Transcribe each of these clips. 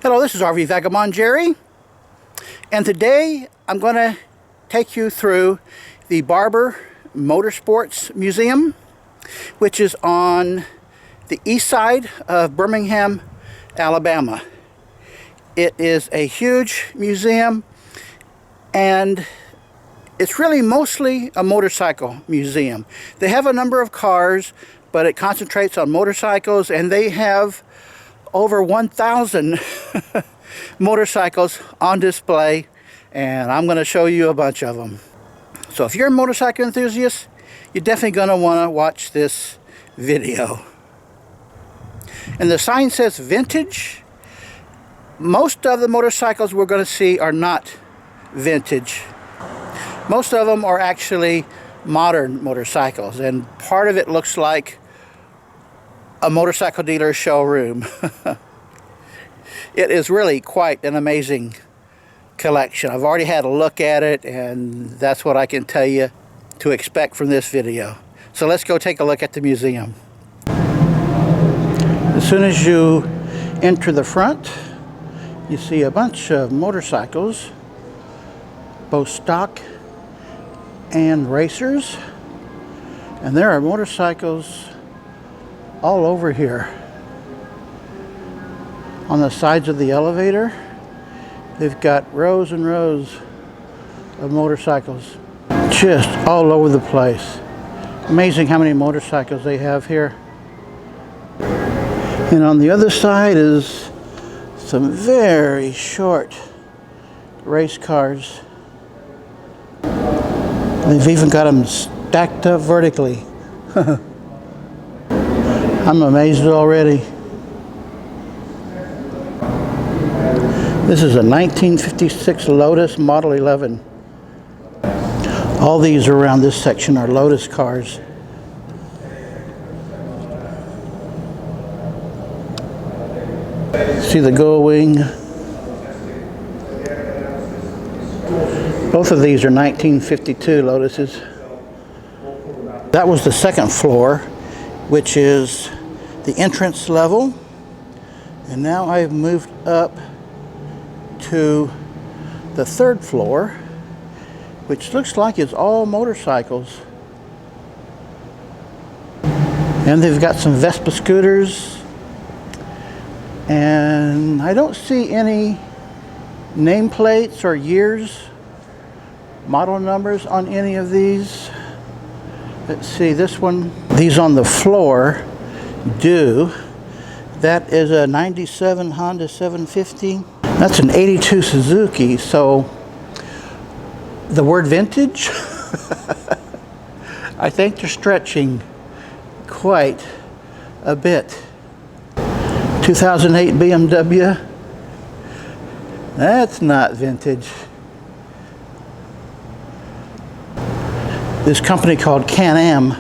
Hello, this is RV Vagabond Jerry, and today I'm going to take you through the Barber Motorsports Museum, which is on the east side of Birmingham, Alabama. It is a huge museum, and it's really mostly a motorcycle museum. They have a number of cars, but it concentrates on motorcycles, and they have over 1,000 motorcycles on display, and I'm going to show you a bunch of them. So if you're a motorcycle enthusiast, you're definitely going to want to watch this video. And the sign says vintage. Most of the motorcycles we're going to see are not vintage. Most of them are actually modern motorcycles, and part of it looks like a motorcycle dealer showroom. It is really quite an amazing collection. I've already had a look at it, and that's what I can tell you to expect from this video. So let's go take a look at the museum. As soon as you enter the front, you see a bunch of motorcycles, both stock and racers, and there are motorcycles all over here. On the sides of the elevator, they've got rows and rows of motorcycles just all over the place. Amazing how many motorcycles they have here. And on the other side is some very short race cars. They've even got them stacked up vertically. I'm amazed already. This is a 1956 Lotus Model 11. All these around this section are Lotus cars. See the gull wing? Both of these are 1952 Lotuses. That was the second floor, which is the entrance level. And now I've moved up to the third floor, which looks like it's all motorcycles. And they've got some Vespa scooters. And I don't see any nameplates or years, model numbers on any of these. Let's see, this one, these on the floor do. That is a 97 Honda 750. That's an 82 Suzuki, so the word vintage, I think they're stretching quite a bit. 2008 BMW, that's not vintage. This company called Can-Am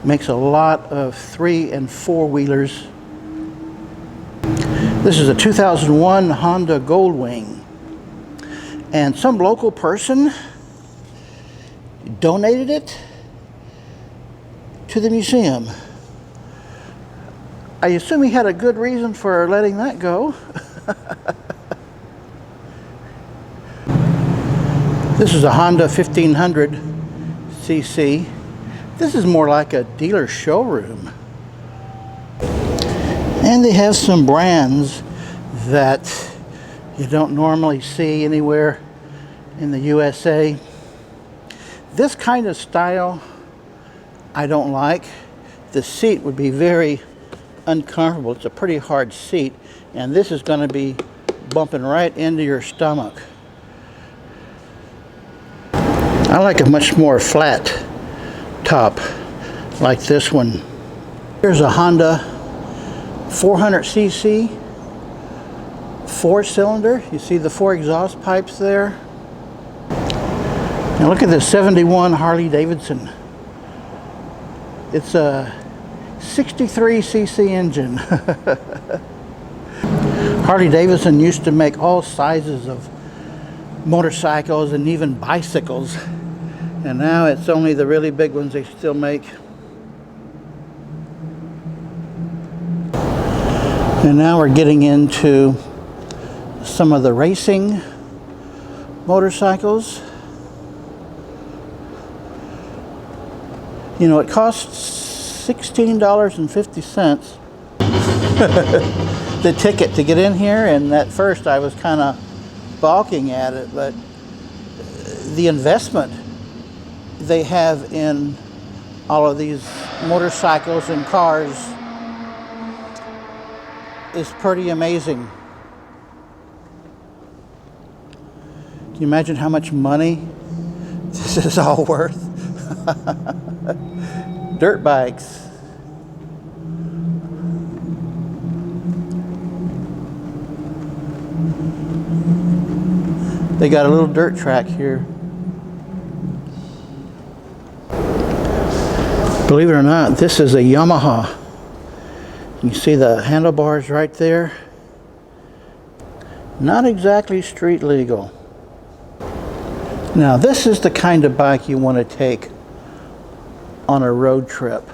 makes a lot of 3- and 4-wheelers. This is a 2001 Honda Goldwing. And some local person donated it to the museum. I assume he had a good reason for letting that go. This is a Honda 1500 cc. This is more like a dealer showroom. And they have some brands that you don't normally see anywhere in the USA. This kind of style I don't like. The seat would be very uncomfortable. It's a pretty hard seat, and this is going to be bumping right into your stomach. I like a much more flat top like this one. Here's a Honda 400cc 4-cylinder. You see the 4 exhaust pipes there. Now look at this 71 Harley Davidson. It's a 63cc engine. Harley Davidson used to make all sizes of motorcycles and even bicycles, and now it's only the really big ones they still make. And now we're getting into some of the racing motorcycles. You know, it costs $16.50 the ticket to get in here, and at first I was kind of balking at it, but the investment they have in all of these motorcycles and cars is pretty amazing. Can you imagine how much money this is all worth? Dirt bikes. They got a little dirt track here. Believe it or not, this is a Yamaha. You see the handlebars right there? Not exactly street legal. Now this is the kind of bike you want to take on a road trip.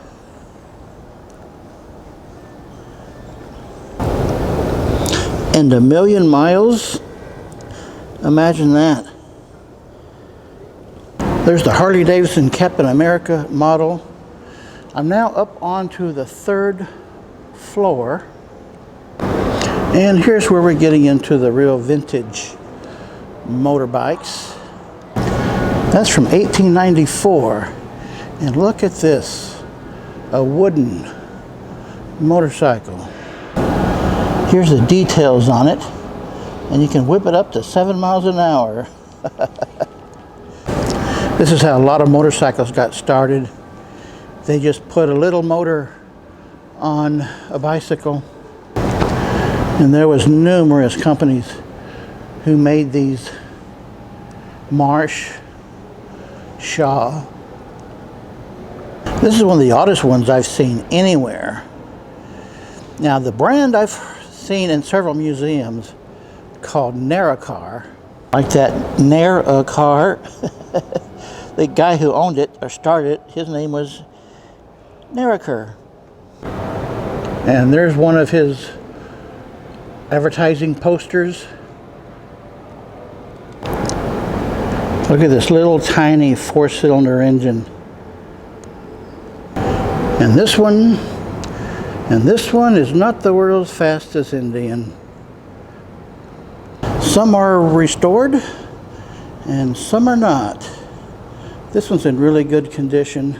And 1,000,000 miles? Imagine that. There's the Harley Davidson Captain America model. I'm now up onto the 3rd floor. And here's where we're getting into the real vintage motorbikes. That's from 1894. And look at this, a wooden motorcycle. Here's the details on it, and you can whip it up to 7 miles an hour. This is how a lot of motorcycles got started. They just put a little motor on a bicycle, and there was numerous companies who made these. Marsh, Shaw. This is one of the oddest ones I've seen anywhere. Now the brand I've seen in several museums called Narracar. Like that Narracar. The guy who owned it or started it, his name was Narracar. And there's one of his advertising posters. Look at this little tiny 4-cylinder engine. And this one is not the world's fastest Indian. Some are restored and some are not. This one's in really good condition.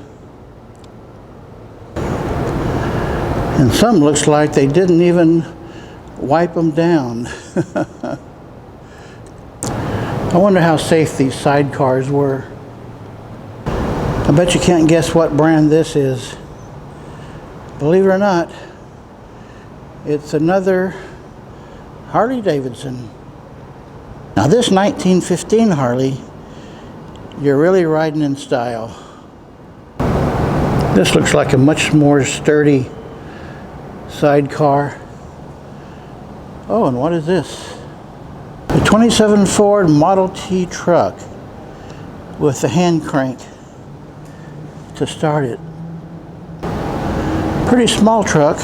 And some looks like they didn't even wipe them down. I wonder how safe these sidecars were. I bet you can't guess what brand this is. Believe it or not, it's another Harley Davidson. Now this 1915 Harley, you're really riding in style. This looks like a much more sturdy sidecar. Oh, and what is this? A 27 Ford Model T truck with the hand crank to start it. Pretty small truck.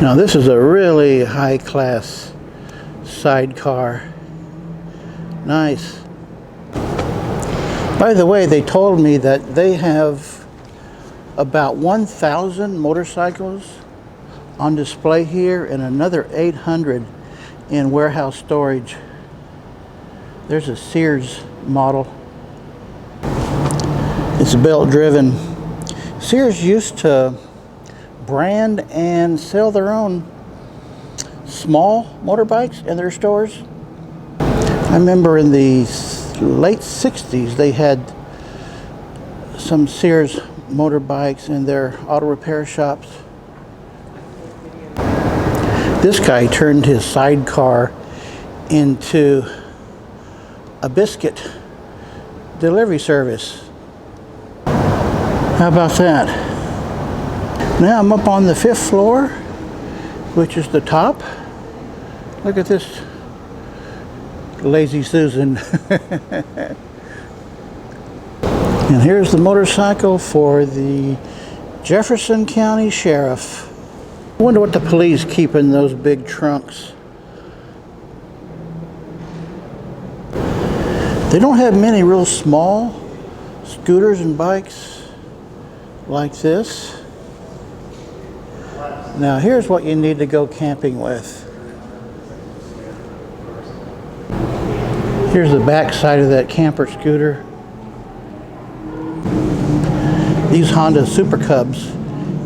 Now this is a really high class sidecar. Nice. By the way, they told me that they have about 1,000 motorcycles on display here and another 800 in warehouse storage. There's a Sears model. It's belt driven. Sears used to brand and sell their own small motorbikes in their stores. I remember in the late 60s they had some Sears motorbikes in their auto repair shops. This guy turned his sidecar into a biscuit delivery service. How about that? Now I'm up on the 5th floor, which is the top. Look at this lazy Susan. And here's the motorcycle for the Jefferson County Sheriff. I wonder what the police keep in those big trunks. They don't have many real small scooters and bikes like this. Now here's what you need to go camping with. Here's the back side of that camper scooter. These Honda Super Cubs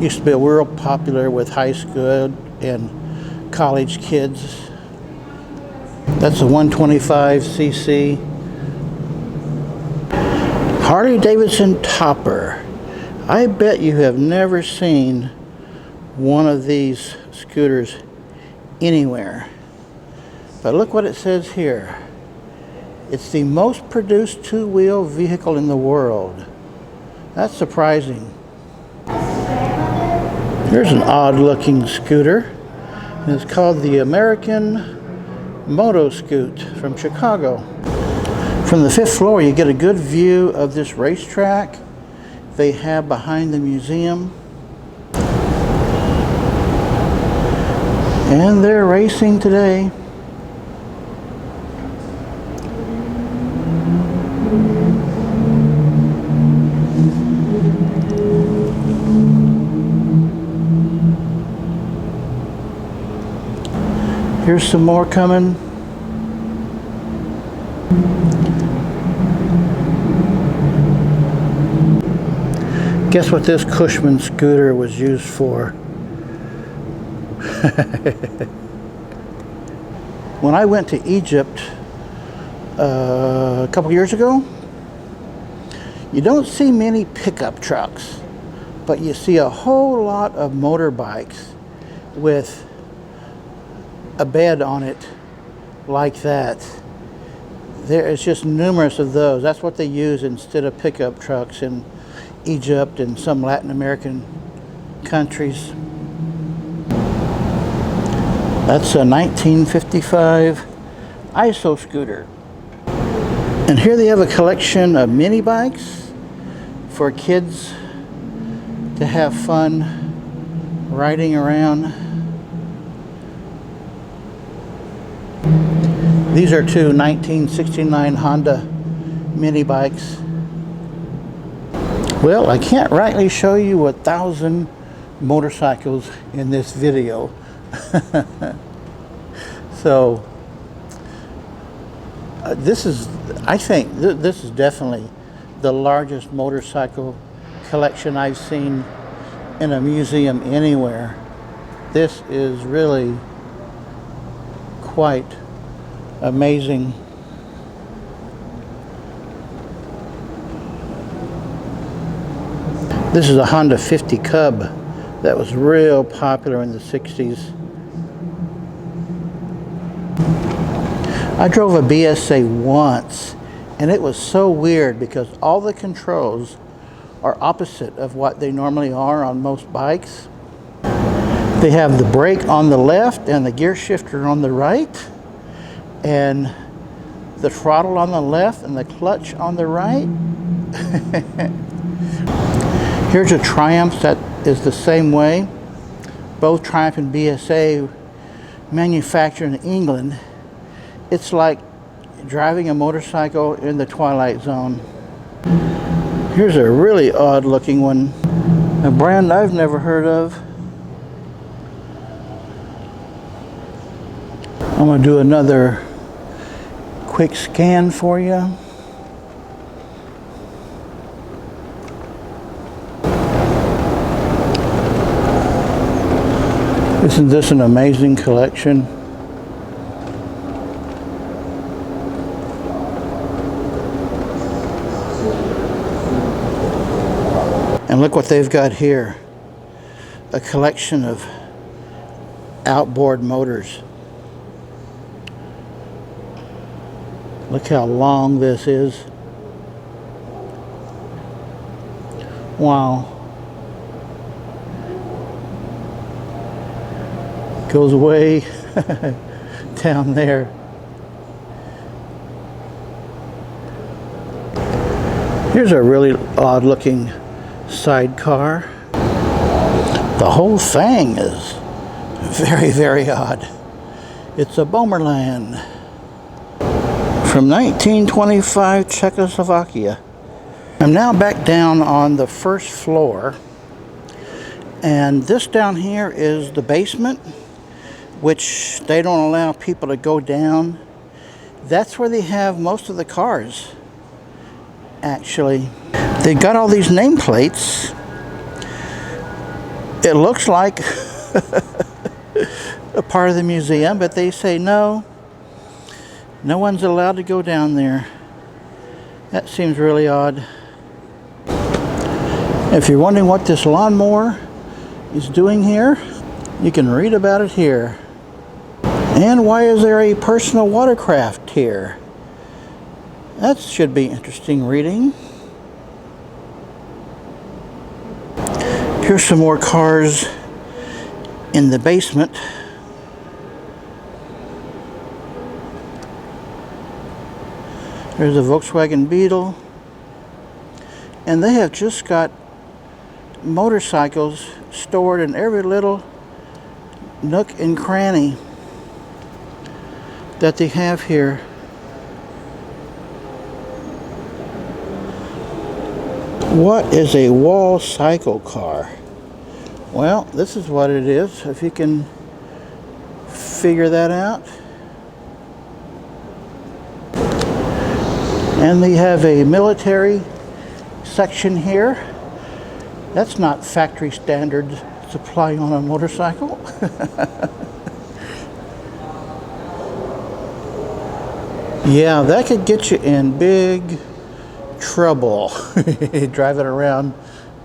used to be real popular with high school and college kids. That's a 125cc Harley Davidson Topper. I bet you have never seen one of these scooters anywhere. But look what it says here. It's the most produced two-wheel vehicle in the world. That's surprising. Here's an odd-looking scooter. And it's called the American Moto Scoot from Chicago. From the 5th floor, you get a good view of this racetrack they have behind the museum. And they're racing today. Here's some more coming. Guess what this Cushman scooter was used for? When I went to Egypt a couple years ago, you don't see many pickup trucks, but you see a whole lot of motorbikes with a bed on it like that. There's just numerous of those. That's what they use instead of pickup trucks in Egypt and some Latin American countries. That's a 1955 ISO scooter. And here they have a collection of mini bikes for kids to have fun riding around. These are two 1969 Honda mini bikes. Well, I can't rightly show you 1,000 motorcycles in this video. So I think this is definitely the largest motorcycle collection I've seen in a museum anywhere. This is really quite amazing. This is a Honda 50 Cub that was real popular in the 60s. I drove a BSA once, and it was so weird because all the controls are opposite of what they normally are on most bikes. They have the brake on the left and the gear shifter on the right, and the throttle on the left and the clutch on the right. Here's a Triumph that is the same way. Both Triumph and BSA manufactured in England. It's like driving a motorcycle in the Twilight Zone. Here's a really odd looking one. A brand I've never heard of. I'm going to do another quick scan for you. Isn't this an amazing collection? And look what they've got here. A collection of outboard motors. Look how long this is. Wow. Goes way down there. Here's a really odd looking sidecar. The whole thing is Very, very odd. It's a Bomerland from 1925 Czechoslovakia. I'm now back down on the first floor, and this down here is the basement, which they don't allow people to go down. That's where they have most of the cars, actually. They got all these nameplates. It looks like a part of the museum, but they say no one's allowed to go down there. That seems really odd. If you're wondering what this lawnmower is doing here, you can read about it here. And why is there a personal watercraft here? That should be interesting reading. Here's some more cars in the basement. There's a Volkswagen Beetle. And they have just got motorcycles stored in every little nook and cranny that they have here. What is a wall cycle car? Well, this is what it is, if you can figure that out. And they have a military section here. That's not factory standard supply on a motorcycle. Yeah, that could get you in big trouble. Driving around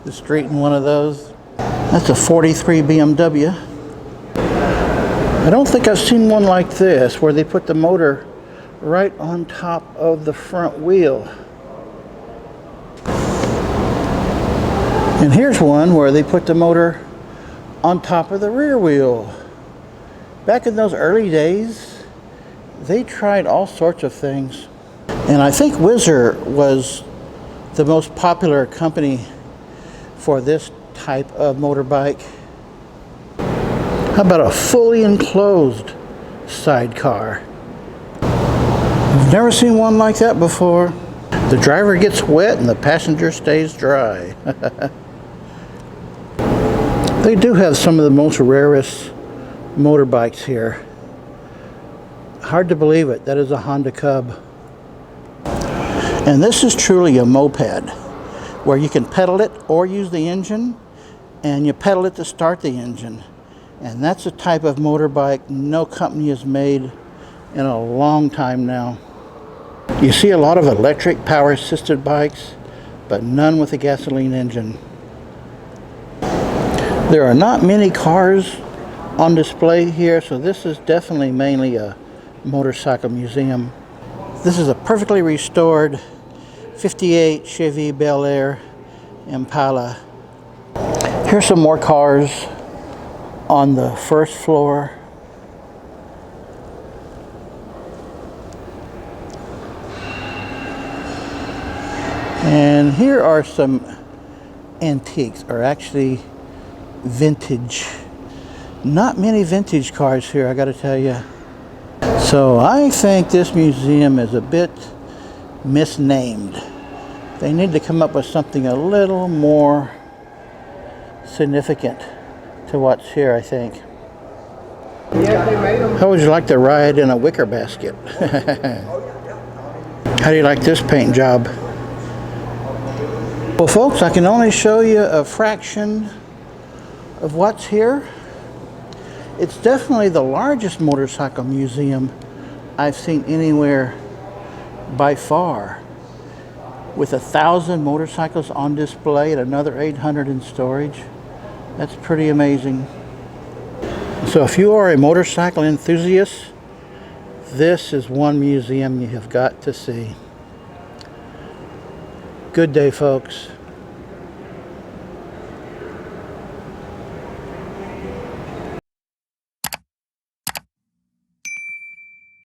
the street in one of those. That's a 43 BMW. I don't think I've seen one like this where they put the motor right on top of the front wheel. And here's one where they put the motor on top of the rear wheel. Back in those early days, they tried all sorts of things. And I think Whizzer was the most popular company for this type of motorbike. How about a fully enclosed sidecar? I've never seen one like that before. The driver gets wet and the passenger stays dry. They do have some of the most rarest motorbikes here. Hard to believe it. That is a Honda Cub. And this is truly a moped, where you can pedal it or use the engine, and you pedal it to start the engine. And that's a type of motorbike no company has made in a long time now. You see a lot of electric power assisted bikes, but none with a gasoline engine. There are not many cars on display here, so this is definitely mainly a motorcycle museum. This is a perfectly restored 58 Chevy Bel Air Impala. Here's some more cars on the first floor. And here are some antiques, or actually vintage. Not many vintage cars here, I gotta tell you. So I think this museum is a bit misnamed. They need to come up with something a little more significant to what's here, I think. How would you like to ride in a wicker basket? How do you like this paint job? Well, folks, I can only show you a fraction of what's here. It's definitely the largest motorcycle museum I've seen anywhere by far, with 1,000 motorcycles on display and another 800 in storage. That's pretty amazing. So if you are a motorcycle enthusiast, this is one museum you have got to see. Good day, folks.